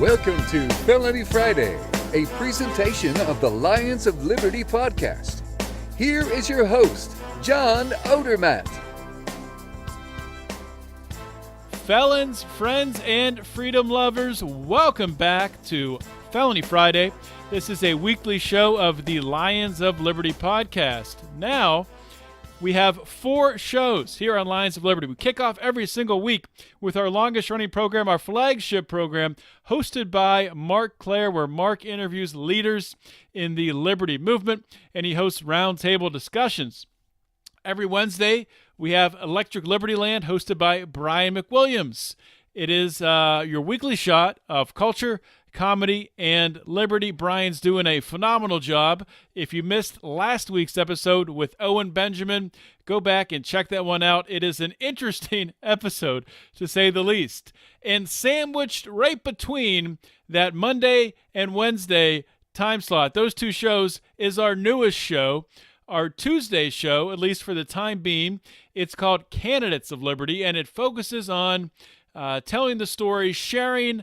Welcome to Felony Friday, a presentation of the Lions of Liberty podcast. Here is your host, John Odermatt. Felons, friends, and freedom lovers, welcome back to Felony Friday. This is a weekly show of the Lions of Liberty podcast. Now, we have 4 shows here on Lions of Liberty. We kick off every single week with our longest-running program, our flagship program, hosted by Mark Claire, where Mark interviews leaders in the Liberty movement, and he hosts roundtable discussions. Every Wednesday, we have Electric Liberty Land, hosted by Brian McWilliams. It is your weekly shot of culture, comedy, and liberty. Brian's doing a phenomenal job. If you missed last week's episode with Owen Benjamin, go back and check that one out. It is an interesting episode, to say the least. And sandwiched right between that Monday and Wednesday time slot, those 2 shows, is our newest show, our Tuesday show, at least for the time being. It's called Candidates of Liberty, and it focuses on telling the story, sharing,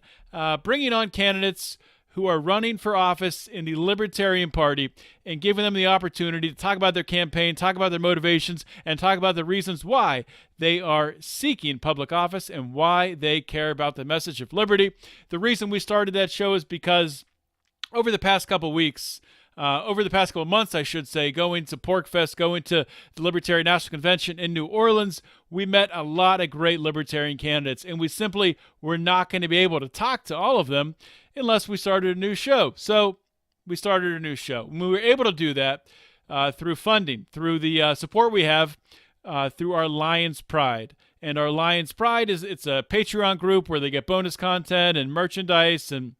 bringing on candidates who are running for office in the Libertarian Party and giving them the opportunity to talk about their campaign, talk about their motivations, and talk about the reasons why they are seeking public office and why they care about the message of liberty. The reason we started that show is because over the past couple months, I should say, going to PorcFest, going to the Libertarian National Convention in New Orleans, we met a lot of great Libertarian candidates, and we simply were not going to be able to talk to all of them unless we started a new show. So we started a new show. And we were able to do that through funding, through the support we have through our Lions Pride. And our Lions Pride it's a Patreon group where they get bonus content and merchandise, and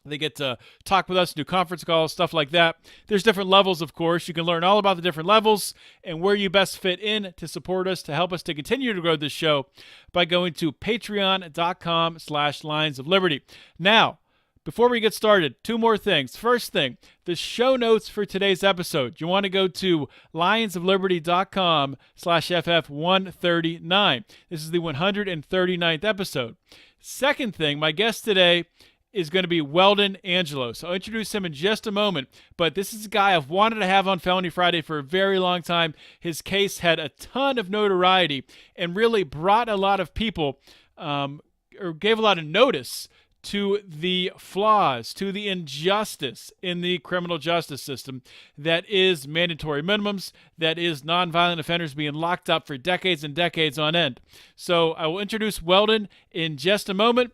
they get to talk with us, do conference calls, stuff like that. There's different levels, of course. You can learn all about the different levels and where you best fit in to support us, to help us to continue to grow this show by going to patreon.com/Lions of Liberty. Now, before we get started, 2 more things. First thing, the show notes for today's episode. You want to go to lionsofliberty.com/FF139. This is the 139th episode. Second thing, my guest today is going to be Weldon Angelos. I'll introduce him in just a moment, but this is a guy I've wanted to have on Felony Friday for a very long time. His case had a ton of notoriety and really brought a lot of people, or gave a lot of notice to the flaws, to the injustice in the criminal justice system that is mandatory minimums, that is nonviolent offenders being locked up for decades and decades on end. So I will introduce Weldon in just a moment.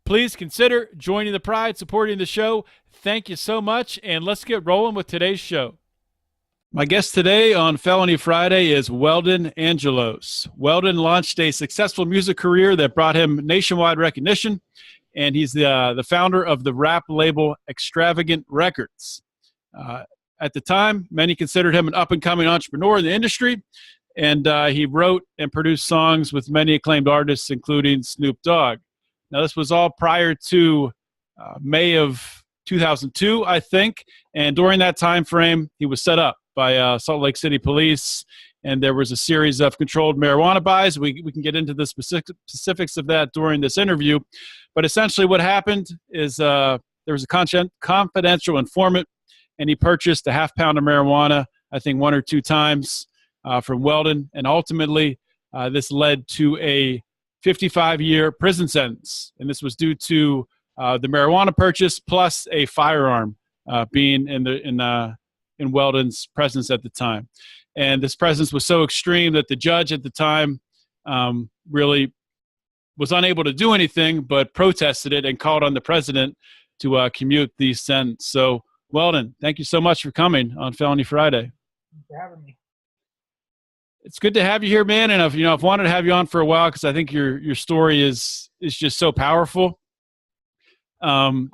Please consider joining the Pride, supporting the show. Thank you so much, and let's get rolling with today's show. My guest today on Felony Friday is Weldon Angelos. Weldon launched a successful music career that brought him nationwide recognition, and he's the founder of the rap label Extravagant Records. At the time, many considered him an up-and-coming entrepreneur in the industry, and he wrote and produced songs with many acclaimed artists, including Snoop Dogg. Now, this was all prior to May of 2002, I think, and during that time frame, he was set up by Salt Lake City police, and there was a series of controlled marijuana buys. We can get into the specifics of that during this interview, but essentially what happened is there was a confidential informant, and he purchased a half pound of marijuana, I think 1 or 2 times from Weldon, and ultimately this led to a 55-year prison sentence, and this was due to the marijuana purchase plus a firearm being in Weldon's presence at the time. And this presence was so extreme that the judge at the time really was unable to do anything but protested it and called on the president to commute the sentence. So, Weldon, thank you so much for coming on Felony Friday. Thanks for having me. It's good to have you here, man. And I've wanted to have you on for a while because I think your story is just so powerful. And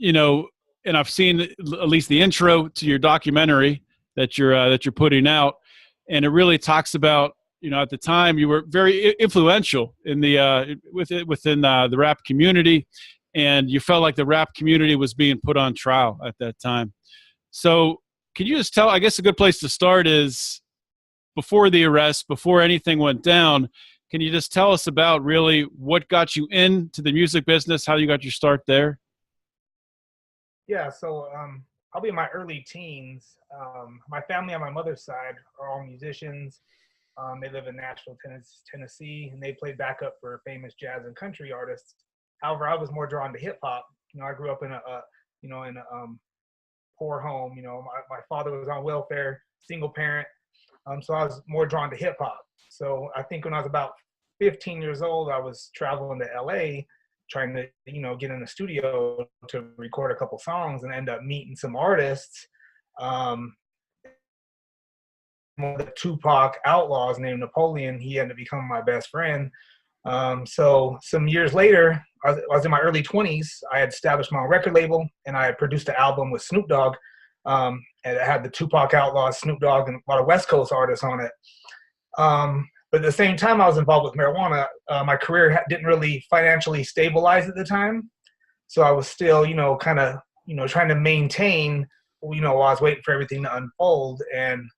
I've seen at least the intro to your documentary that you're putting out, and it really talks about, at the time you were very influential in the within the rap community, and you felt like the rap community was being put on trial at that time. So, can you just tell? I guess a good place to start is, before the arrest, before anything went down, can you just tell us about really what got you into the music business, how you got your start there? Yeah, so probably in my early teens. My family on my mother's side are all musicians. They live in Nashville, Tennessee, and they played backup for famous jazz and country artists. However, I was more drawn to hip hop. I grew up in a poor home. My father was on welfare, single parent. So I was more drawn to hip hop. So I think when I was about 15 years old, I was traveling to LA trying to, get in the studio to record a couple songs and end up meeting some artists. One of the Tupac outlaws named Napoleon, he ended up becoming my best friend. So some years later, I was in my early 20s. I had established my own record label, and I had produced an album with Snoop Dogg. And it had the Tupac Outlaws, Snoop Dogg, and a lot of West Coast artists on it. But at the same time I was involved with marijuana, my career didn't really financially stabilize at the time. So I was still, kind of, trying to maintain, while I was waiting for everything to unfold. And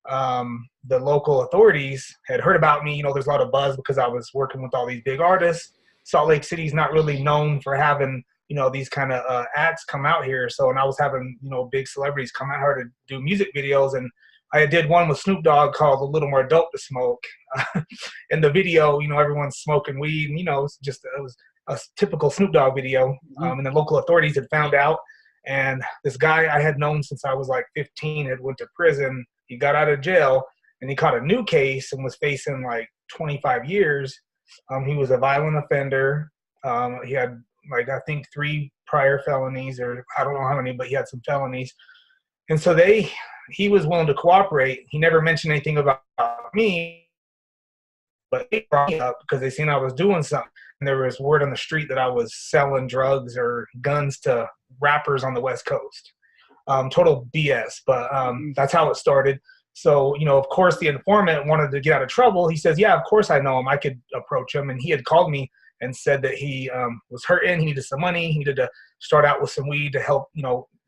the local authorities had heard about me. There's a lot of buzz because I was working with all these big artists. Salt Lake City's not really known for having, these kind of acts come out here. So, and I was having, big celebrities come out here to do music videos. And I did one with Snoop Dogg called A Little More Dope to Smoke. In the video, everyone's smoking weed. And, it was a typical Snoop Dogg video. And the local authorities had found out. And this guy I had known since I was like 15 had went to prison. He got out of jail and he caught a new case and was facing like 25 years. He was a violent offender. He had I think 3 prior felonies, or I don't know how many, but he had some felonies. And so he was willing to cooperate. He never mentioned anything about me, but they brought me up because they seen I was doing something. And there was word on the street that I was selling drugs or guns to rappers on the West Coast. Total BS, but that's how it started. So, of course, the informant wanted to get out of trouble. He says, yeah, of course I know him. I could approach him. And he had called me and said that he was hurting. He needed some money. He needed to start out with some weed to help,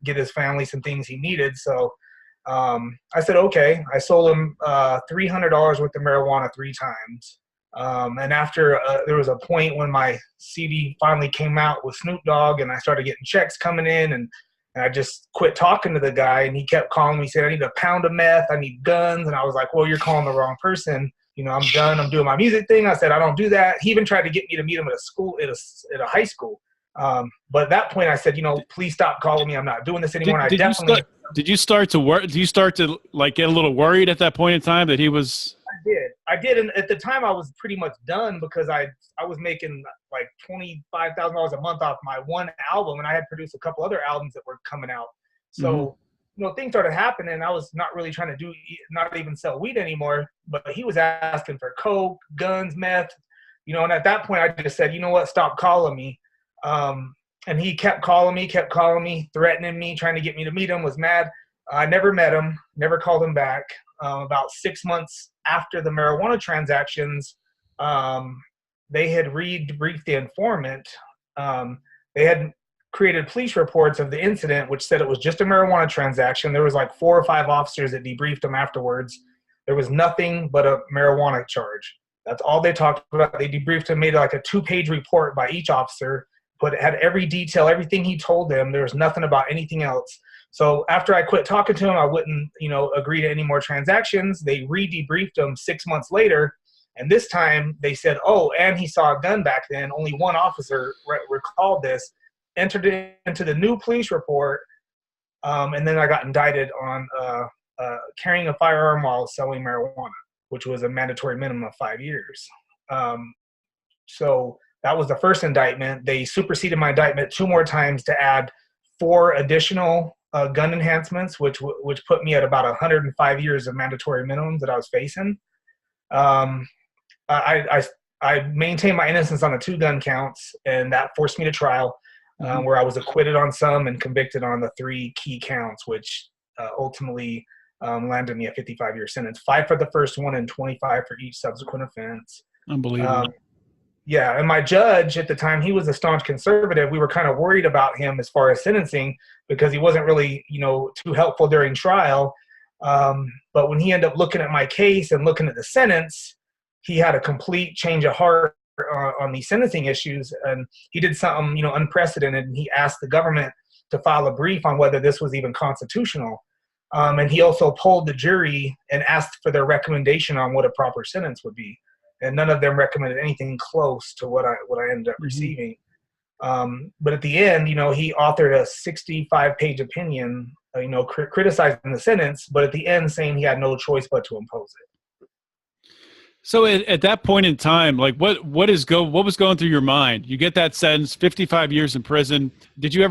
get his family some things he needed. So I said, okay. I sold him $300 worth of marijuana 3 times. And after there was a point when my CD finally came out with Snoop Dogg and I started getting checks coming in, and I just quit talking to the guy, and he kept calling me, saying, I need a pound of meth, I need guns. And I was like, well, you're calling the wrong person. I'm done. I'm doing my music thing. I said, I don't do that. He even tried to get me to meet him at a high school. But at that point I said, please stop calling me. I'm not doing this anymore. Did you start to work? Do you start to get a little worried at that point in time that he was? I did. And at the time I was pretty much done because I was making like $25,000 a month off my one album. And I had produced a couple other albums that were coming out. So, things started happening. I was not really trying to not even sell weed anymore, but he was asking for coke, guns, meth, and at that point I just said, you know what, stop calling me. And he kept calling me, threatening me, trying to get me to meet him, was mad. I never met him, never called him back. About 6 months after the marijuana transactions, they had debriefed the informant. They had created police reports of the incident, which said it was just a marijuana transaction. There was like 4 or 5 officers that debriefed him afterwards. There was nothing but a marijuana charge. That's all they talked about. They debriefed him, made like a 2-page report by each officer, but it had every detail, everything he told them. There was nothing about anything else. So after I quit talking to him, I wouldn't, agree to any more transactions. They re-debriefed him 6 months later. And this time they said, oh, and he saw a gun back then. Only one officer recalled this, entered it into the new police report. And then I got indicted on carrying a firearm while selling marijuana, which was a mandatory minimum of 5 years. So that was the first indictment. They superseded my indictment 2 more times to add 4 additional gun enhancements, which put me at about 105 years of mandatory minimums that I was facing. I maintained my innocence on the 2 gun counts, and that forced me to trial, where I was acquitted on some and convicted on the 3 key counts, which ultimately landed me a 55-year sentence, 5 for the first one and 25 for each subsequent offense. Unbelievable. Yeah, and my judge at the time, he was a staunch conservative. We were kind of worried about him as far as sentencing because he wasn't really, too helpful during trial. But when he ended up looking at my case and looking at the sentence, he had a complete change of heart on these sentencing issues, and he did something, unprecedented. And he asked the government to file a brief on whether this was even constitutional. And he also polled the jury and asked for their recommendation on what a proper sentence would be. And none of them recommended anything close to what I ended up receiving. But at the end, he authored a 65-page opinion, criticizing the sentence, but at the end saying he had no choice but to impose it. So at that point in time, like what was going through your mind? You get that sentence, 55 years in prison. Did you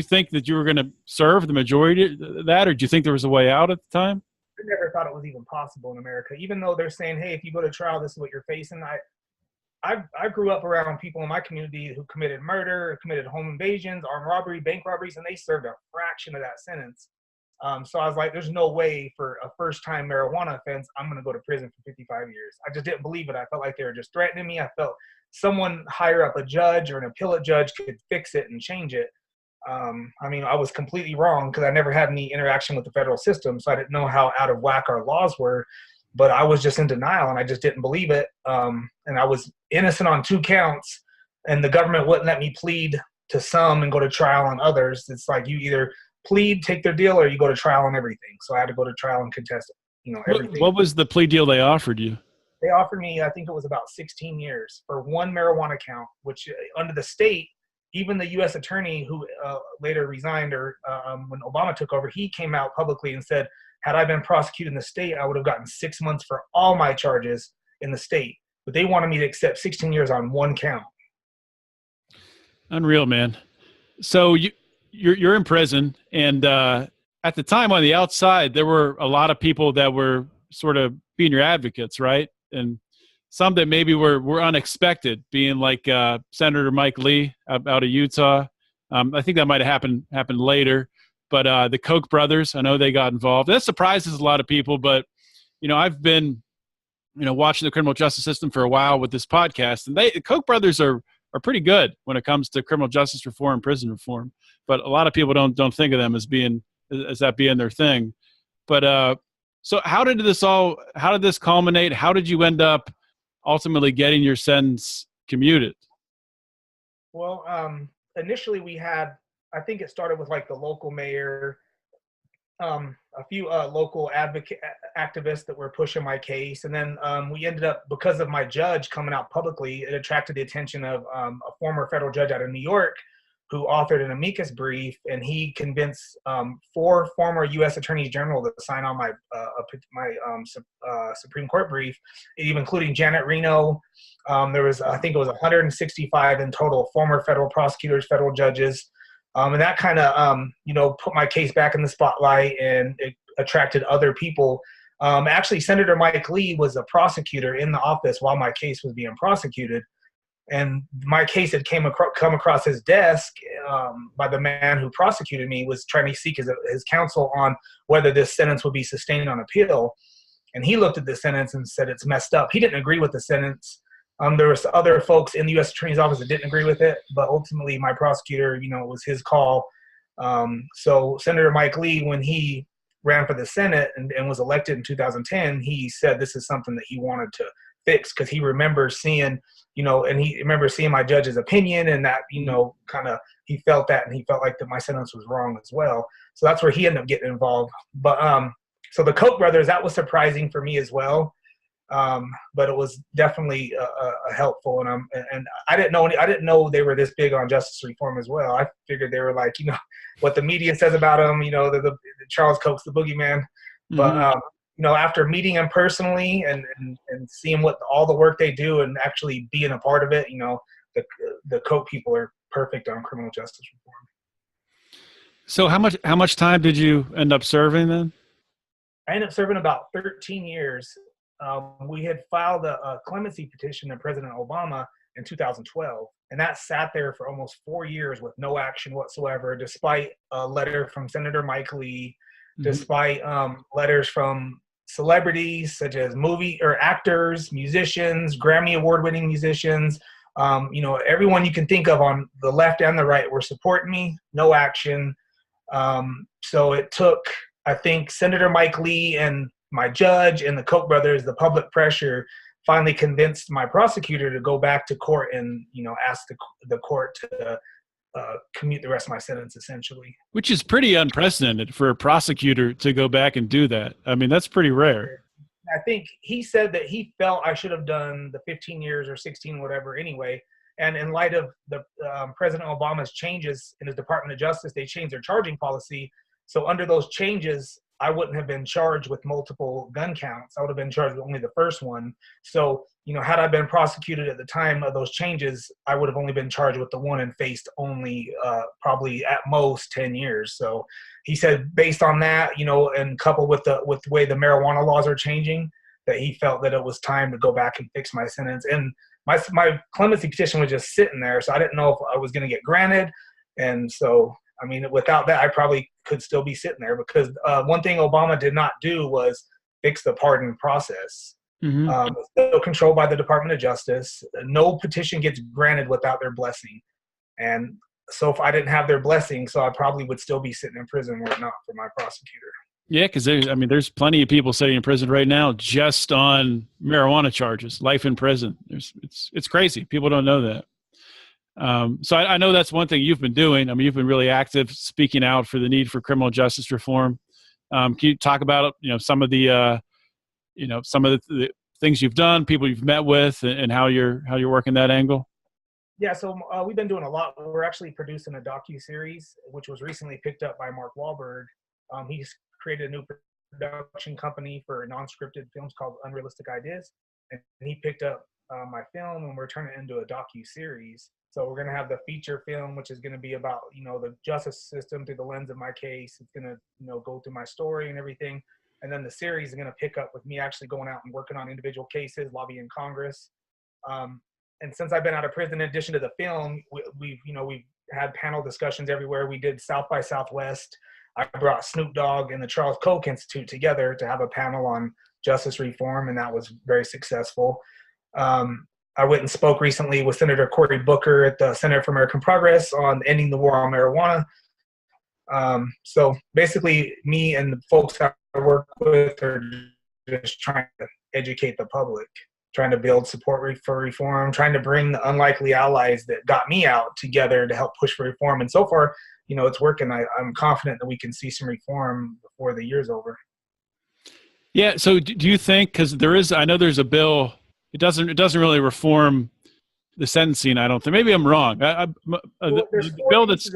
think that you were going to serve the majority of that, or did you think there was a way out at the time? I never thought it was even possible in America, even though they're saying, hey, if you go to trial, this is what you're facing. I grew up around people in my community who committed murder, committed home invasions, armed robbery, bank robberies, and they served a fraction of that sentence. So I was like, there's no way for a first-time marijuana offense, I'm going to go to prison for 55 years. I just didn't believe it. I felt like they were just threatening me. I felt someone higher up, a judge or an appellate judge, could fix it and change it. I was completely wrong because I never had any interaction with the federal system, so I didn't know how out of whack our laws were. But I was just in denial, and I just didn't believe it. And I was innocent on 2 counts, and the government wouldn't let me plead to some and go to trial on others. It's like you either plead, take their deal, or you go to trial on everything. So I had to go to trial and contest everything. What was the plea deal they offered you? They offered me, I think it was about 16 years for 1 marijuana count, which under the state, even the U.S. attorney who later resigned when Obama took over, he came out publicly and said, had I been prosecuted in the state, I would have gotten 6 months for all my charges in the state. But they wanted me to accept 16 years on 1 count. Unreal, man. So you're in prison, and at the time on the outside, there were a lot of people that were sort of being your advocates, right? And some that maybe were unexpected, being like Senator Mike Lee out of Utah. I think that might have happened later. But the Koch brothers, I know they got involved. That surprises a lot of people, but I've been watching the criminal justice system for a while with this podcast, and the Koch brothers are pretty good when it comes to criminal justice reform, prison reform. But a lot of people don't think of them as that being their thing. But so how did this culminate? How did you end up ultimately getting your sentence commuted? Well, initially we had, I think it started with like the local mayor, a few local activists that were pushing my case. And then we ended up, because of my judge coming out publicly, it attracted the attention of a former federal judge out of New York who authored an amicus brief, and he convinced 4 former U.S. attorneys general to sign on my Supreme Court brief, even including Janet Reno. There was, I think it was 165 in total, former federal prosecutors, federal judges. And that kind of, put my case back in the spotlight, and it attracted other people. Actually, Senator Mike Lee was a prosecutor in the office while my case was being prosecuted. And my case had come across his desk by the man who prosecuted me, was trying to seek his counsel on whether this sentence would be sustained on appeal. And he looked at the sentence and said it's messed up. He didn't agree with the sentence. There was other folks in the U.S. Attorney's Office that didn't agree with it, but ultimately my prosecutor, it was his call. So Senator Mike Lee, when he ran for the Senate and was elected in 2010, he said this is something that he wanted to fix, because he remembers seeing, and he remembers seeing my judge's opinion, and that, kind of, he felt that, and he felt like that my sentence was wrong as well. So that's where he ended up getting involved. But so the Koch brothers, that was surprising for me as well. But it was definitely helpful, and I didn't know they were this big on justice reform as well. I figured they were like, what the media says about them, the Charles Koch's the boogeyman. But after meeting them personally and seeing all the work they do and actually being a part of it, the Koch people are perfect on criminal justice reform. So how much time did you end up serving then? I ended up serving about 13 years. We had filed a clemency petition to President Obama in 2012, and that sat there for almost 4 years with no action whatsoever, despite a letter from Senator Mike Lee, despite letters from celebrities such as movie or actors, musicians, Grammy award-winning musicians, everyone you can think of on the left and the right were supporting me. No action. So it took, I think, Senator Mike Lee and my judge and the Koch brothers, the public pressure, finally convinced my prosecutor to go back to court and, ask the court to commute the rest of my sentence, essentially. Which is pretty unprecedented for a prosecutor to go back and do that. I mean, that's pretty rare. I think he said that he felt I should have done the 15 years or 16, whatever, anyway. And in light of the President Obama's changes in his Department of Justice, they changed their charging policy. So under those changes, I wouldn't have been charged with multiple gun counts. I would have been charged with only the first one. So, had I been prosecuted at the time of those changes, I would have only been charged with the one and faced only probably at most 10 years. So he said based on that, and coupled with the way the marijuana laws are changing, that he felt that it was time to go back and fix my sentence. And my clemency petition was just sitting there, so I didn't know if I was going to get granted. And so, without that, I probably could still be sitting there, because one thing Obama did not do was fix the pardon process. Mm-hmm. It's still controlled by the Department of Justice. No petition gets granted without their blessing. And so if I didn't have their blessing, so I probably would still be sitting in prison were it not for my prosecutor. Yeah, because there's plenty of people sitting in prison right now just on marijuana charges, life in prison. It's crazy. People don't know that. So I know that's one thing you've been doing. You've been really active, speaking out for the need for criminal justice reform. Can you talk about some of the things you've done, people you've met with, and how you're working that angle? Yeah, so we've been doing a lot. We're actually producing a docu-series, which was recently picked up by Mark Wahlberg. He's created a new production company for non-scripted films called Unrealistic Ideas, and he picked up my film, and we're turning it into a docu-series. So we're going to have the feature film, which is going to be about, the justice system through the lens of my case. It's going to, go through my story and everything. And then the series is going to pick up with me actually going out and working on individual cases, lobbying Congress. And since I've been out of prison, in addition to the film, we've had panel discussions everywhere. We did South by Southwest. I brought Snoop Dogg and the Charles Koch Institute together to have a panel on justice reform, and that was very successful. I went and spoke recently with Senator Cory Booker at the Center for American Progress on ending the war on marijuana. So basically, me and the folks I work with are just trying to educate the public, trying to build support for reform, trying to bring the unlikely allies that got me out together to help push for reform. And so far, it's working. I'm confident that we can see some reform before the year's over. Yeah. So do you think, because I know there's a bill, it doesn't really reform the sentencing, I don't think. Maybe I'm wrong. The bill that's,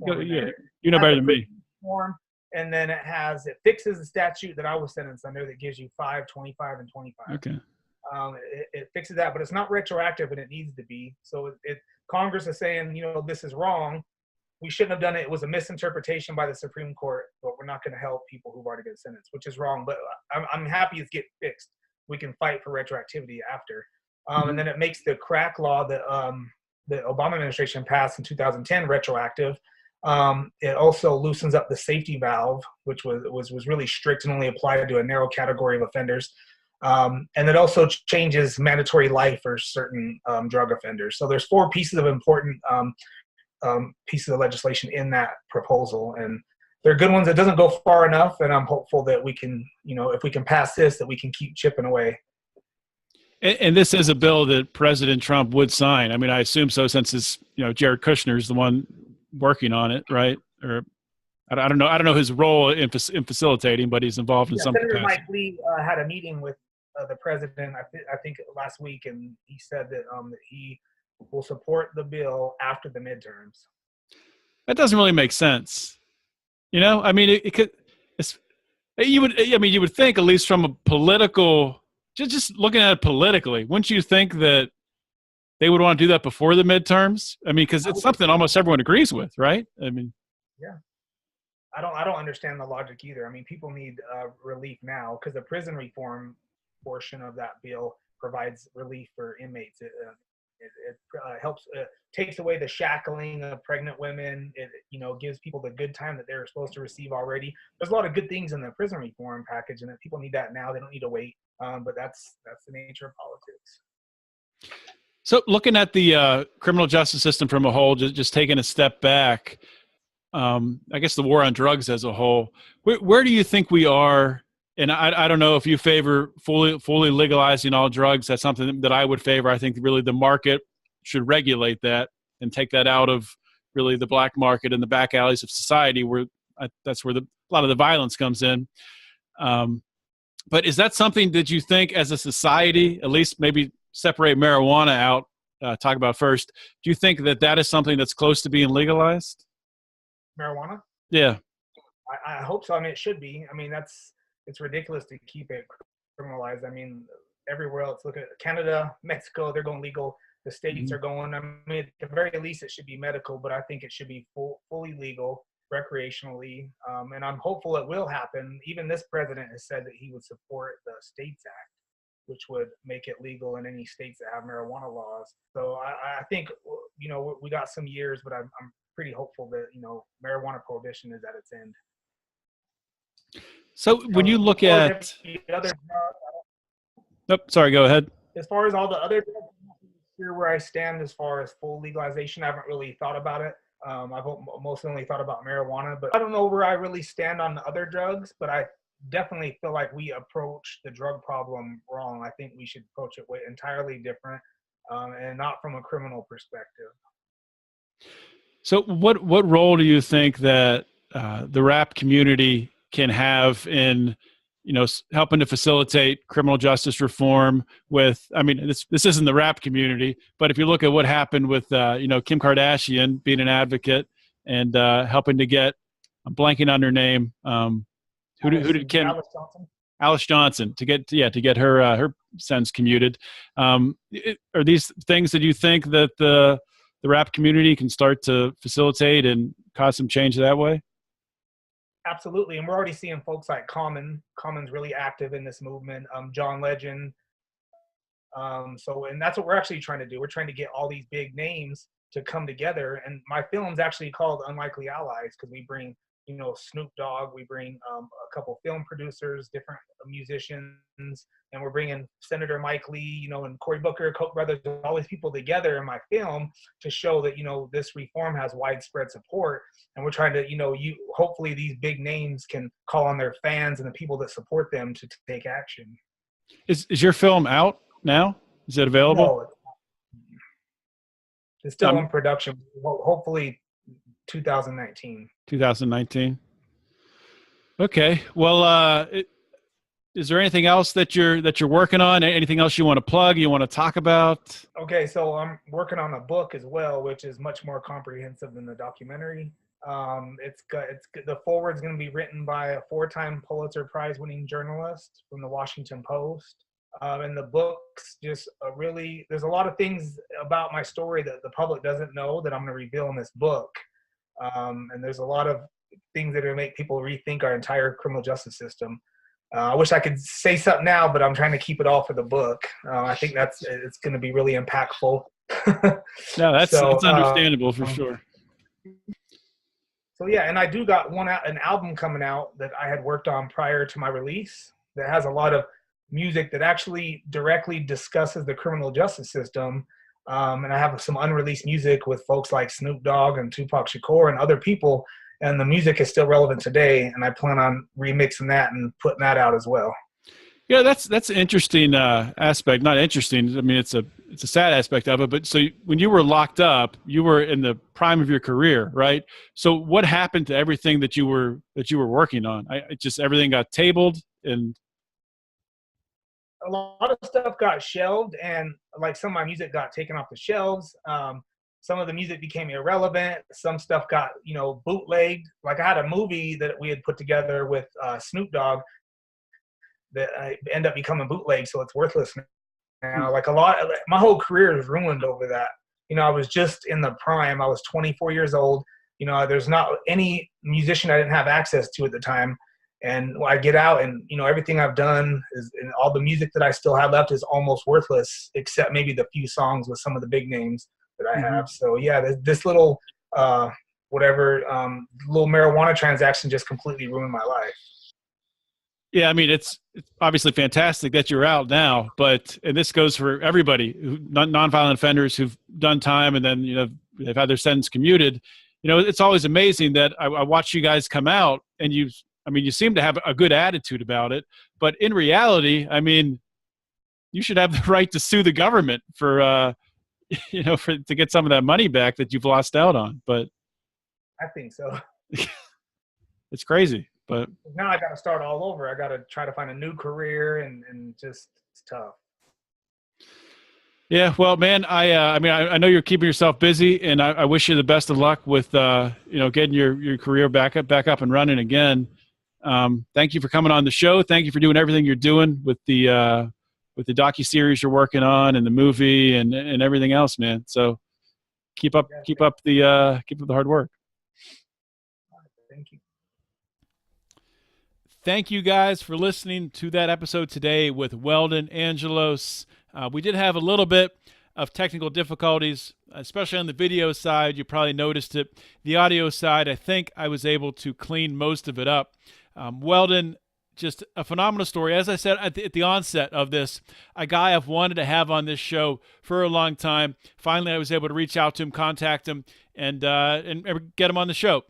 you know better than me. Reform, and then it fixes the statute that I was sentenced under that gives you 5, 25, and 25. Okay. It fixes that, but it's not retroactive, and it needs to be. So Congress is saying, this is wrong. We shouldn't have done it. It was a misinterpretation by the Supreme Court, but we're not going to help people who've already been sentenced, which is wrong. But I'm happy it's getting fixed. We can fight for retroactivity after. And then it makes the crack law that the Obama administration passed in 2010 retroactive. It also loosens up the safety valve, which was really strict and only applied to a narrow category of offenders. And it also changes mandatory life for certain drug offenders. So there's 4 pieces of important pieces of legislation in that proposal, and they're good ones. It doesn't go far enough, and I'm hopeful that we can, if we can pass this, that we can keep chipping away. And this is a bill that President Trump would sign. I assume so, since it's, Jared Kushner is the one working on it, right? Or I don't know his role in facilitating, but he's involved in some Senator capacity. Mike Lee had a meeting with the president, I think last week, and he said that he will support the bill after the midterms. That doesn't really make sense. It could. You would think, at least from a political, just looking at it politically, wouldn't you think that they would want to do that before the midterms? Because it's something almost everyone agrees with, right? Yeah. I don't understand the logic either. People need relief now, because the prison reform portion of that bill provides relief for inmates. It helps, takes away the shackling of pregnant women. It gives people the good time that they're supposed to receive already. There's a lot of good things in the prison reform package, and that people need that now. They don't need to wait. But that's the nature of politics. So looking at the criminal justice system from a whole, just taking a step back, I guess the war on drugs as a whole, where do you think we are? And I don't know if you favor fully legalizing all drugs. That's something that I would favor. I think really the market should regulate that and take that out of really the black market and the back alleys of society, where that's where a lot of the violence comes in. But is that something that you think as a society, at least maybe separate marijuana out, talk about first, do you think that is something that's close to being legalized? Marijuana? Yeah. I hope so. I mean, it should be. I mean, it's ridiculous to keep it criminalized. I mean, everywhere else, look at Canada, Mexico, they're going legal. The states are going, I mean, at the very least, it should be medical, but I think it should be fully legal recreationally. And I'm hopeful it will happen. Even this president has said that he would support the States Act, which would make it legal in any states that have marijuana laws. So I think, you know, we got some years, but I'm pretty hopeful that, you know, marijuana prohibition is at its end. So when you look at sorry, go ahead. As far as all the other drugs, I'm not really sure where I stand as far as full legalization. I haven't really thought about it. I've mostly only thought about marijuana, but I don't know where I really stand on the other drugs, but I definitely feel like we approach the drug problem wrong. I think we should approach it entirely different, and not from a criminal perspective. So what role do you think that the rap community can have in, you know, helping to facilitate criminal justice reform with, I mean, this isn't the rap community, but if you look at what happened with, you know, Kim Kardashian being an advocate and helping to get, I'm blanking on her name. Who did Kim? Alice Johnson to get her sentence commuted. Are these things that you think that the rap community can start to facilitate and cause some change that way? Absolutely, and we're already seeing folks like Common's really active in this movement. John Legend. And that's what we're actually trying to do. We're trying to get all these big names to come together. And my film's actually called Unlikely Allies because we bring, you know, Snoop Dogg, we bring a couple film producers, different musicians, and we're bringing Senator Mike Lee, you know, and Cory Booker, Koch brothers, all these people together in my film to show that, you know, this reform has widespread support. And we're trying to, you know, hopefully these big names can call on their fans and the people that support them to take action. Is your film out now? Is it available? No, it's still in production. Hopefully 2019. 2019. Okay. Well, is there anything else that you're working on? Anything else you want to plug? You want to talk about? Okay, so I'm working on a book as well, which is much more comprehensive than the documentary. The foreword's going to be written by a 4-time Pulitzer Prize-winning journalist from the Washington Post. And the book's just there's a lot of things about my story that the public doesn't know that I'm going to reveal in this book. And there's a lot of things that are going to make people rethink our entire criminal justice system. I wish I could say something now, but I'm trying to keep it all for the book. I think it's going to be really impactful. No, that's understandable for sure. So yeah, and I do got an album coming out that I had worked on prior to my release that has a lot of music that actually directly discusses the criminal justice system. And I have some unreleased music with folks like Snoop Dogg and Tupac Shakur and other people, and the music is still relevant today, and I plan on remixing that and putting that out as well. Yeah, that's an interesting aspect. Not interesting. I mean, it's a sad aspect of it. But so when you were locked up, you were in the prime of your career, right? So what happened to everything that you were working on? Everything got tabled, and a lot of stuff got shelved, and like some of my music got taken off the shelves. Some of the music became irrelevant. Some stuff got, you know, bootlegged. Like I had a movie that we had put together with Snoop Dogg that ended up becoming bootleg, so it's worthless now. Like my whole career is ruined over that. You know, I was just in the prime. I was 24 years old. You know, there's not any musician I didn't have access to at the time. And when I get out and, you know, everything I've done and all the music that I still have left is almost worthless, except maybe the few songs with some of the big names that I have. So yeah, this little, little marijuana transaction just completely ruined my life. Yeah, I mean, it's obviously fantastic that you're out now, and this goes for everybody, nonviolent offenders who've done time and then, you know, they've had their sentence commuted. You know, it's always amazing that I watch you guys come out and you seem to have a good attitude about it, but in reality, I mean, you should have the right to sue the government for to get some of that money back that you've lost out on. But I think so. It's crazy, but Now I got to start all over. I got to try to find a new career, and just it's tough. yeah. Well, man, I mean, I know you're keeping yourself busy, and I wish you the best of luck with getting your career back up and running again. Thank you for coming on the show. Thank you for doing everything you're doing with the docuseries you're working on and the movie and everything else, man. So keep up the hard work. Thank you. Thank you guys for listening to that episode today with Weldon Angelos. We did have a little bit of technical difficulties, especially on the video side. You probably noticed it. The audio side, I think I was able to clean most of it up. Weldon, just a phenomenal story. As I said at the onset of this, a guy I've wanted to have on this show for a long time. Finally, I was able to reach out to him, contact him, and get him on the show.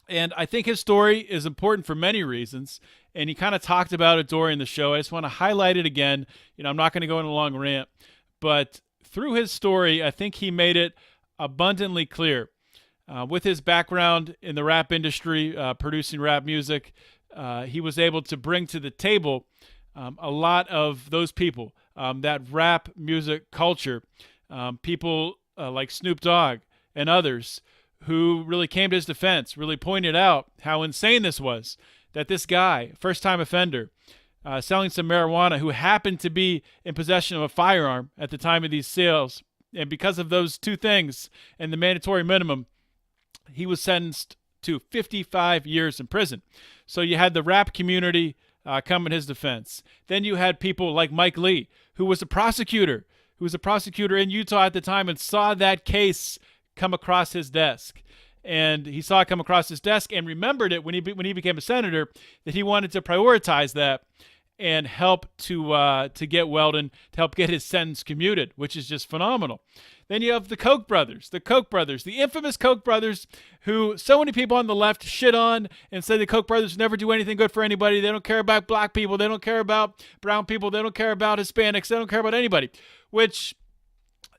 And I think his story is important for many reasons, and he kind of talked about it during the show. I just want to highlight it again. I'm not going to go in a long rant, but through his story, I think he made it abundantly clear. With his background in the rap industry, producing rap music, he was able to bring to the table a lot of those people, that rap music culture, people like Snoop Dogg and others who really came to his defense, really pointed out how insane this was, that this guy, first-time offender, selling some marijuana, who happened to be in possession of a firearm at the time of these sales, and because of those two things and the mandatory minimum, he was sentenced to 55 years in prison. So you had the rap community come in his defense. Then you had people like Mike Lee, who was a prosecutor in Utah at the time and saw that case come across his desk. And he saw it come across his desk and remembered it when he became a senator, that he wanted to prioritize that and help to get Weldon, to help get his sentence commuted, which is just phenomenal. Then you have the Koch brothers, the infamous Koch brothers, who so many people on the left shit on and say the Koch brothers never do anything good for anybody. They don't care about black people. They don't care about brown people. They don't care about Hispanics. They don't care about anybody, which,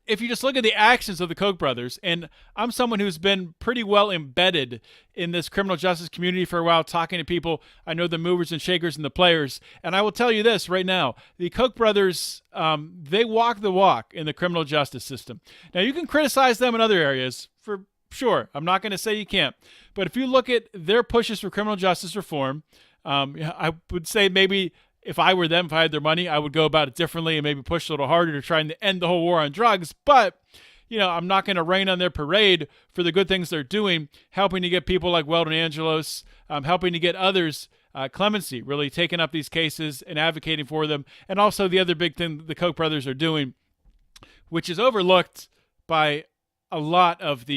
if you just look at the actions of the Koch brothers, and I'm someone who's been pretty well embedded in this criminal justice community for a while, talking to people. I know the movers and shakers and the players. And I will tell you this right now, the Koch brothers, they walk the walk in the criminal justice system. Now, you can criticize them in other areas, for sure. I'm not going to say you can't. But if you look at their pushes for criminal justice reform, I would say maybe if I were them, if I had their money, I would go about it differently and maybe push a little harder to try and end the whole war on drugs. But, I'm not going to rain on their parade for the good things they're doing, helping to get people like Weldon Angelos, helping to get others clemency, really taking up these cases and advocating for them. And also the other big thing the Koch brothers are doing, which is overlooked by a lot of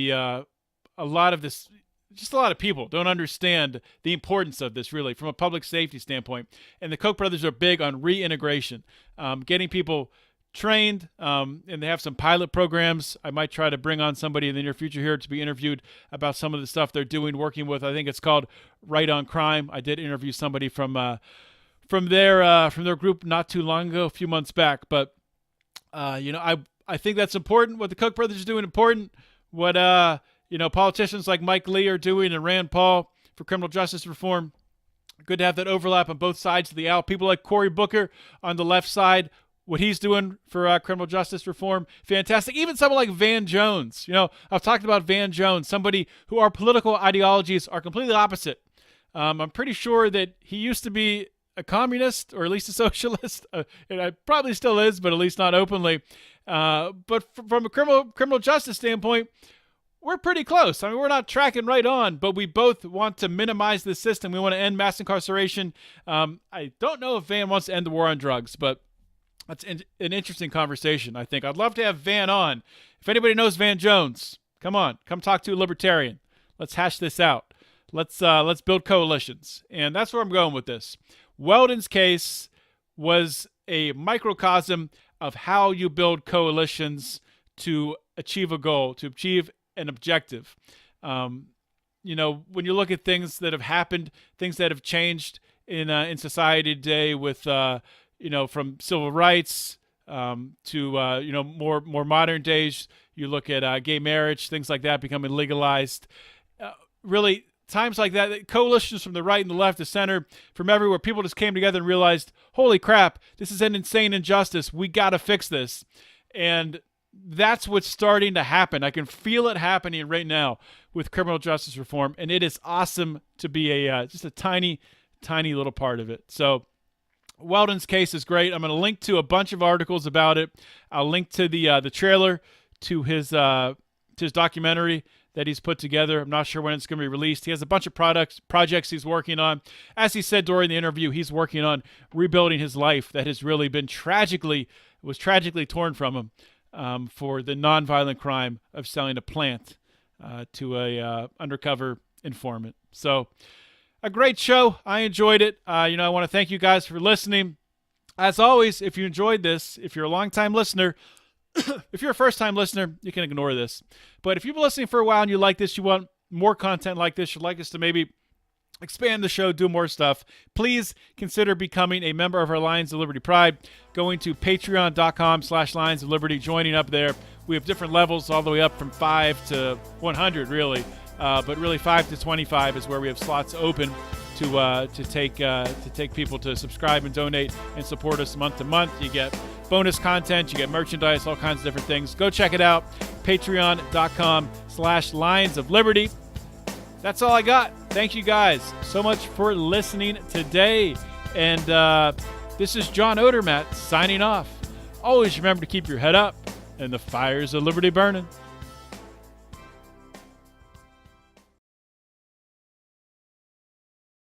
people don't understand the importance of this, really, from a public safety standpoint. And the Koch brothers are big on reintegration, getting people trained, and they have some pilot programs. I might try to bring on somebody in the near future here to be interviewed about some of the stuff they're doing, working with, I think it's called Right on Crime. I did interview somebody from their group not too long ago, a few months back. But I think that's important. What the Koch brothers are doing, important. What politicians like Mike Lee are doing and Rand Paul for criminal justice reform. Good to have that overlap on both sides of the aisle. People like Cory Booker on the left side, what he's doing for criminal justice reform, fantastic. Even someone like Van Jones. I've talked about Van Jones, somebody who our political ideologies are completely opposite. I'm pretty sure that he used to be a communist, or at least a socialist, and probably still is, but at least not openly. But from a criminal justice standpoint, we're pretty close. I mean, we're not tracking right on, but we both want to minimize the system. We want to end mass incarceration. I don't know if Van wants to end the war on drugs, but that's an interesting conversation, I think. I'd love to have Van on. If anybody knows Van Jones, come on. Come talk to a libertarian. Let's hash this out. Let's build coalitions. And that's where I'm going with this. Weldon's case was a microcosm of how you build coalitions to achieve a goal, to achieve an objective. When you look at things that have happened, things that have changed in society today with, from civil rights to, more modern days, you look at gay marriage, things like that becoming legalized. really times like that, coalitions from the right and the left, the center, from everywhere, people just came together and realized, holy crap, this is an insane injustice. We got to fix this. And that's what's starting to happen. I can feel it happening right now with criminal justice reform, and it is awesome to be just a tiny, tiny little part of it. So Weldon's case is great. I'm going to link to a bunch of articles about it. I'll link to the trailer to his documentary that he's put together. I'm not sure when it's going to be released. He has a bunch of projects he's working on. As he said during the interview, he's working on rebuilding his life that has really been tragically torn from him for the nonviolent crime of selling a plant to a undercover informant. So a great show. I enjoyed it. I want to thank you guys for listening. As always, if you enjoyed this, if you're a long-time listener, if you're a first-time listener, you can ignore this. But if you've been listening for a while and you like this, you want more content like this, you'd like us to maybe expand the show, do more stuff, please consider becoming a member of our Lions of Liberty Pride, going to patreon.com/Lions of Liberty, joining up there. We have different levels all the way up from 5 to 100, really. But really 5 to 25 is where we have slots open to take people to subscribe and donate and support us month to month. You get bonus content, you get merchandise, all kinds of different things. Go check it out, patreon.com/Lions of Liberty. That's all I got. Thank you guys so much for listening today. And this is John Odermatt signing off. Always remember to keep your head up and the fires of liberty burning.